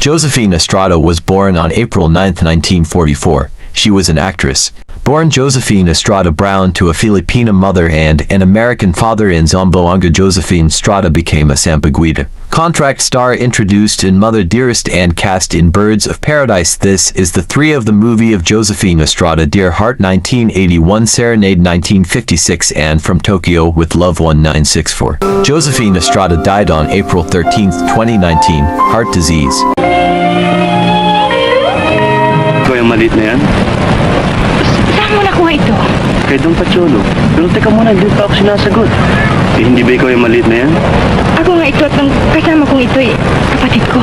Josephine Estrada was born on April 9, 1944. She was an actress. Born Josephine Estrada Brown to a Filipina mother and an American father in Zamboanga, Josephine Estrada became a Sampaguita contract star introduced in Mother Dearest and cast in Birds of Paradise. This is the 3 of the movie of Josephine Estrada, Dear Heart 1981, Serenade 1956, and From Tokyo with Love 1964. Josephine Estrada died on April 13, 2019, heart disease. Ikaw yung maliit na yan? Saan mo nakuha ito? Kay Don Pacholo. Pero teka muna, hindi pa ako sinasagot. Hindi ba ikaw yung maliit na yan? Ako nga ito at ang kasama kong ito kapatid ko.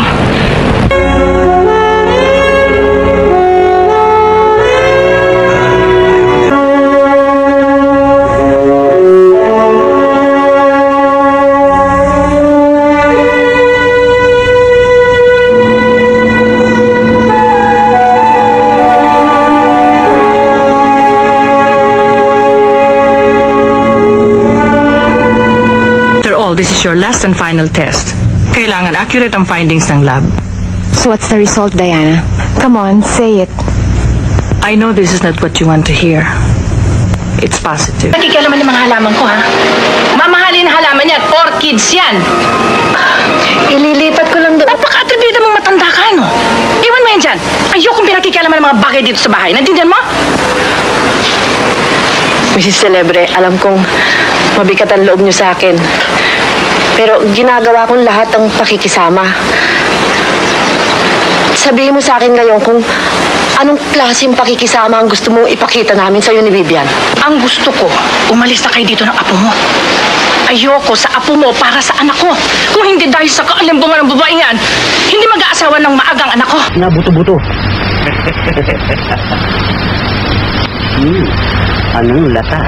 This is your last and final test. Kailangan accurate ang findings ng lab. So what's the result, Diana? Come on, say it. I know this is not what you want to hear. It's positive. Nakikialaman ng mga halaman ko, ha? Mamahalin na halaman yan. Orchids yan. Ililipat ko lang doon. Napaka-atribida mong matanda ka, no? Iwan mo yan dyan. Ayokong pinakikialaman ng mga bagay dito sa bahay. Nandiyan mo? Mrs. Celebre, alam kong mabigat ang loob niyo sa akin. Pero ginagawa kong lahat ng pakikisama. Sabihin mo sa akin ngayon kung anong klaseng pakikisama ang gusto mong ipakita namin sa'yo ni Vivian. Ang gusto ko, umalis na kayo dito ng apo mo. Ayoko sa apo mo para sa anak ko. Kung hindi dahil sa kaalimbungan ng babae yan, hindi mag-aasawa ng maagang anak ko. Nabuto-buto. Anong lata?